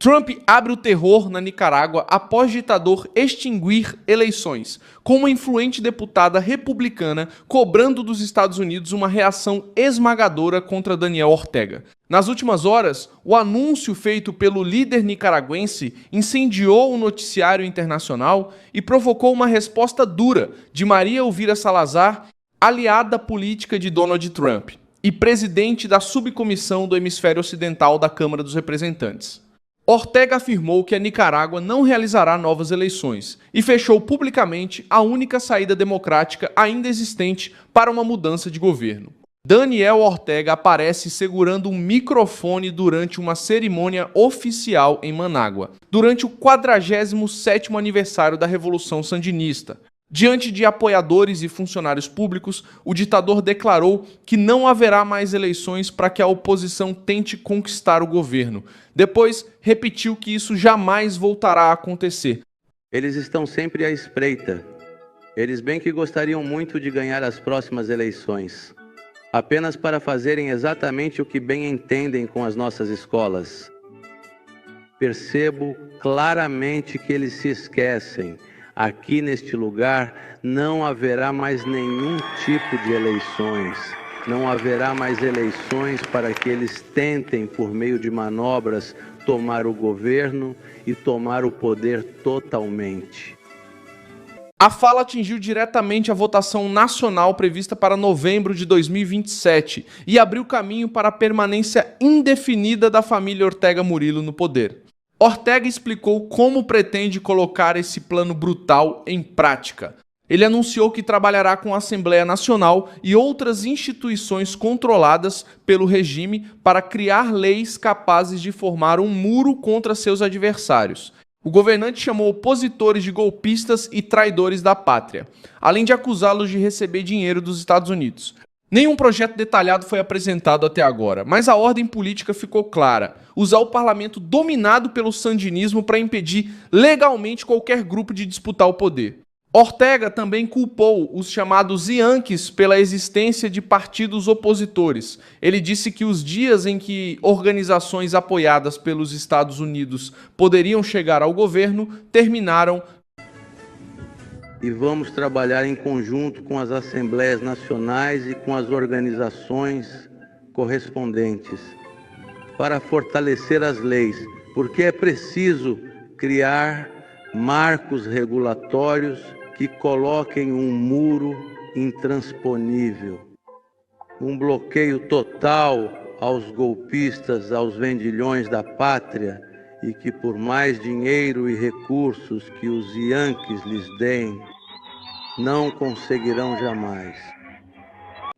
Trump abre o terror na Nicarágua após ditador extinguir eleições, com uma influente deputada republicana cobrando dos Estados Unidos uma reação esmagadora contra Daniel Ortega. Nas últimas horas, o anúncio feito pelo líder nicaragüense incendiou o noticiário internacional e provocou uma resposta dura de Maria Elvira Salazar, aliada política de Donald Trump e presidente da subcomissão do Hemisfério Ocidental da Câmara dos Representantes. Ortega afirmou que a Nicarágua não realizará novas eleições e fechou publicamente a única saída democrática ainda existente para uma mudança de governo. Daniel Ortega aparece segurando um microfone durante uma cerimônia oficial em Manágua, durante o 47º aniversário da Revolução Sandinista. Diante de apoiadores e funcionários públicos, o ditador declarou que não haverá mais eleições para que a oposição tente conquistar o governo. Depois, repetiu que isso jamais voltará a acontecer. Eles estão sempre à espreita. Eles bem que gostariam muito de ganhar as próximas eleições, apenas para fazerem exatamente o que bem entendem com as nossas escolas. Percebo claramente que eles se esquecem. Aqui neste lugar não haverá mais nenhum tipo de eleições. Não haverá mais eleições para que eles tentem, por meio de manobras, tomar o governo e tomar o poder totalmente. A fala atingiu diretamente a votação nacional prevista para novembro de 2027 e abriu caminho para a permanência indefinida da família Ortega Murillo no poder. Ortega explicou como pretende colocar esse plano brutal em prática. Ele anunciou que trabalhará com a Assembleia Nacional e outras instituições controladas pelo regime para criar leis capazes de formar um muro contra seus adversários. O governante chamou opositores de golpistas e traidores da pátria, além de acusá-los de receber dinheiro dos Estados Unidos. Nenhum projeto detalhado foi apresentado até agora, mas a ordem política ficou clara: usar o parlamento dominado pelo sandinismo para impedir legalmente qualquer grupo de disputar o poder. Ortega também culpou os chamados Yankees pela existência de partidos opositores. Ele disse que os dias em que organizações apoiadas pelos Estados Unidos poderiam chegar ao governo terminaram. E vamos trabalhar em conjunto com as Assembleias Nacionais e com as organizações correspondentes para fortalecer as leis, porque é preciso criar marcos regulatórios que coloquem um muro intransponível, um bloqueio total aos golpistas, aos vendilhões da pátria, e que por mais dinheiro e recursos que os Yankees lhes deem, não conseguirão jamais.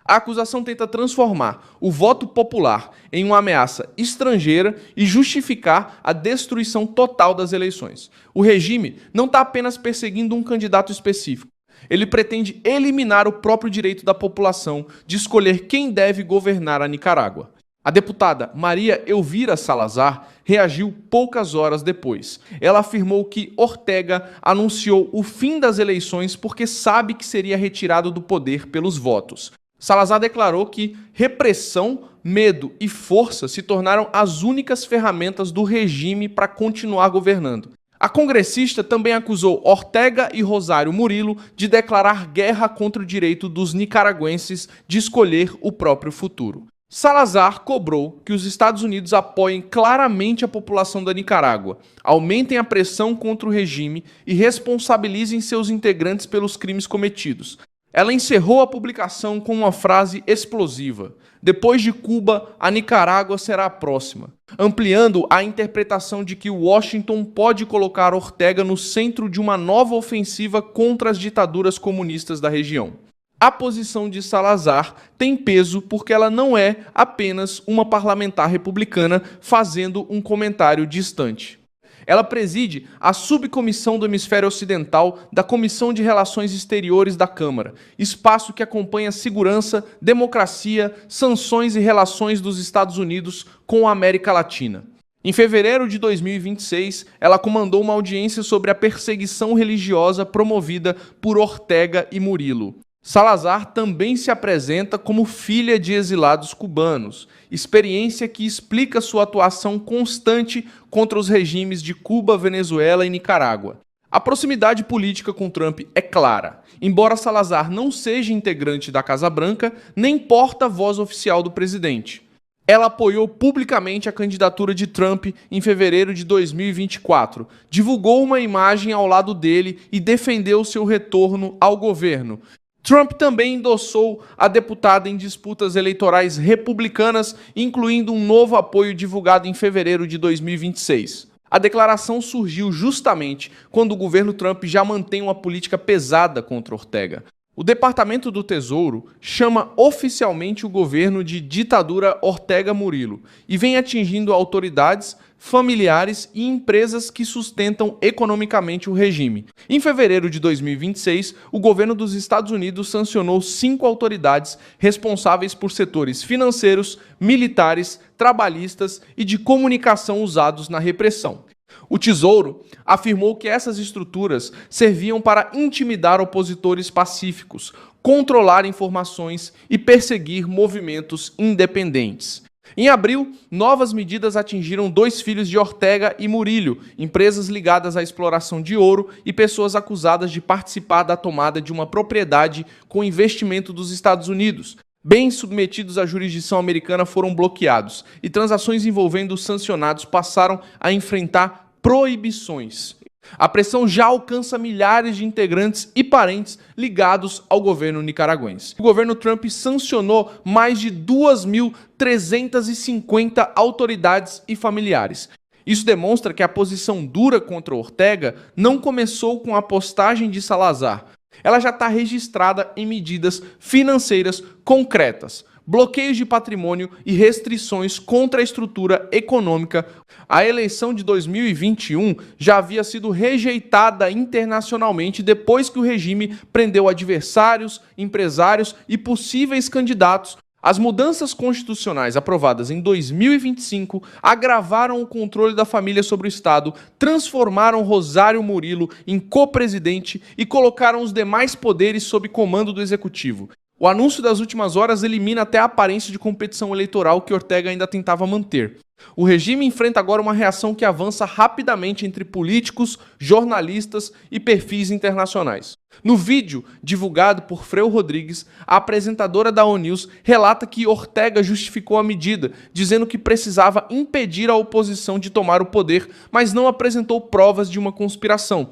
A acusação tenta transformar o voto popular em uma ameaça estrangeira e justificar a destruição total das eleições. O regime não está apenas perseguindo um candidato específico. Ele pretende eliminar o próprio direito da população de escolher quem deve governar a Nicarágua. A deputada Maria Elvira Salazar reagiu poucas horas depois. Ela afirmou que Ortega anunciou o fim das eleições porque sabe que seria retirado do poder pelos votos. Salazar declarou que repressão, medo e força se tornaram as únicas ferramentas do regime para continuar governando. A congressista também acusou Ortega e Rosário Murillo de declarar guerra contra o direito dos nicaragüenses de escolher o próprio futuro. Salazar cobrou que os Estados Unidos apoiem claramente a população da Nicarágua, aumentem a pressão contra o regime e responsabilizem seus integrantes pelos crimes cometidos. Ela encerrou a publicação com uma frase explosiva: "Depois de Cuba, a Nicarágua será a próxima", ampliando a interpretação de que Washington pode colocar Ortega no centro de uma nova ofensiva contra as ditaduras comunistas da região. A posição de Salazar tem peso porque ela não é apenas uma parlamentar republicana fazendo um comentário distante. Ela preside a subcomissão do Hemisfério Ocidental da Comissão de Relações Exteriores da Câmara, espaço que acompanha segurança, democracia, sanções e relações dos Estados Unidos com a América Latina. Em fevereiro de 2026, ela comandou uma audiência sobre a perseguição religiosa promovida por Ortega e Murillo. Salazar também se apresenta como filha de exilados cubanos, experiência que explica sua atuação constante contra os regimes de Cuba, Venezuela e Nicarágua. A proximidade política com Trump é clara. Embora Salazar não seja integrante da Casa Branca, nem porta-voz oficial do presidente. Ela apoiou publicamente a candidatura de Trump em fevereiro de 2024, divulgou uma imagem ao lado dele e defendeu seu retorno ao governo. Trump também endossou a deputada em disputas eleitorais republicanas, incluindo um novo apoio divulgado em fevereiro de 2026. A declaração surgiu justamente quando o governo Trump já mantém uma política pesada contra Ortega. O Departamento do Tesouro chama oficialmente o governo de ditadura Ortega Murillo e vem atingindo autoridades, familiares e empresas que sustentam economicamente o regime. Em fevereiro de 2026, o governo dos Estados Unidos sancionou 5 autoridades responsáveis por setores financeiros, militares, trabalhistas e de comunicação usados na repressão. O Tesouro afirmou que essas estruturas serviam para intimidar opositores pacíficos, controlar informações e perseguir movimentos independentes. Em abril, novas medidas atingiram 2 filhos de Ortega e Murillo, empresas ligadas à exploração de ouro e pessoas acusadas de participar da tomada de uma propriedade com investimento dos Estados Unidos. Bens submetidos à jurisdição americana foram bloqueados e transações envolvendo os sancionados passaram a enfrentar proibições. A pressão já alcança milhares de integrantes e parentes ligados ao governo nicaragüense. O governo Trump sancionou mais de 2.350 autoridades e familiares. Isso demonstra que a posição dura contra Ortega não começou com a postagem de Salazar. Ela já está registrada em medidas financeiras concretas, bloqueios de patrimônio e restrições contra a estrutura econômica. A eleição de 2021 já havia sido rejeitada internacionalmente depois que o regime prendeu adversários, empresários e possíveis candidatos. As mudanças constitucionais aprovadas em 2025 agravaram o controle da família sobre o Estado, transformaram Rosário Murillo em co-presidente e colocaram os demais poderes sob comando do Executivo. O anúncio das últimas horas elimina até a aparência de competição eleitoral que Ortega ainda tentava manter. O regime enfrenta agora uma reação que avança rapidamente entre políticos, jornalistas e perfis internacionais. No vídeo divulgado por Freu Rodrigues, a apresentadora da ONews relata que Ortega justificou a medida, dizendo que precisava impedir a oposição de tomar o poder, mas não apresentou provas de uma conspiração.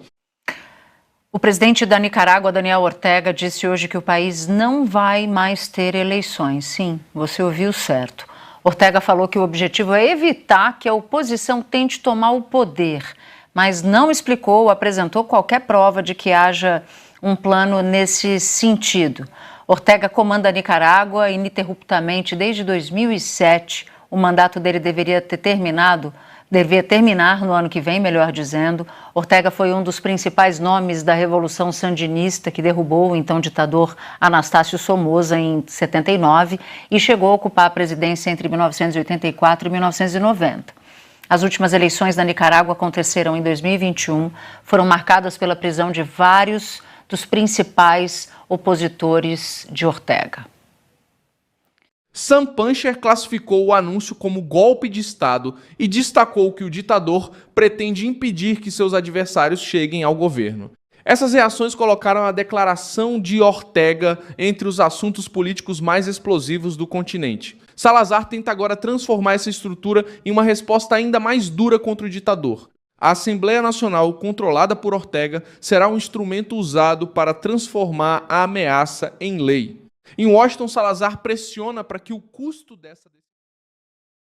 O presidente da Nicarágua, Daniel Ortega, disse hoje que o país não vai mais ter eleições. Sim, você ouviu certo. Ortega falou que o objetivo é evitar que a oposição tente tomar o poder, mas não explicou ou apresentou qualquer prova de que haja um plano nesse sentido. Ortega comanda a Nicarágua ininterruptamente desde 2007. O mandato dele devia terminar no ano que vem, melhor dizendo. Ortega foi um dos principais nomes da Revolução Sandinista, que derrubou o então ditador Anastácio Somoza em 79 e chegou a ocupar a presidência entre 1984 e 1990. As últimas eleições na Nicarágua aconteceram em 2021, foram marcadas pela prisão de vários dos principais opositores de Ortega. Sam Pancher classificou o anúncio como golpe de Estado e destacou que o ditador pretende impedir que seus adversários cheguem ao governo. Essas reações colocaram a declaração de Ortega entre os assuntos políticos mais explosivos do continente. Salazar tenta agora transformar essa estrutura em uma resposta ainda mais dura contra o ditador. A Assembleia Nacional, controlada por Ortega, será um instrumento usado para transformar a ameaça em lei. Em Washington, Salazar pressiona para que o custo dessa decisão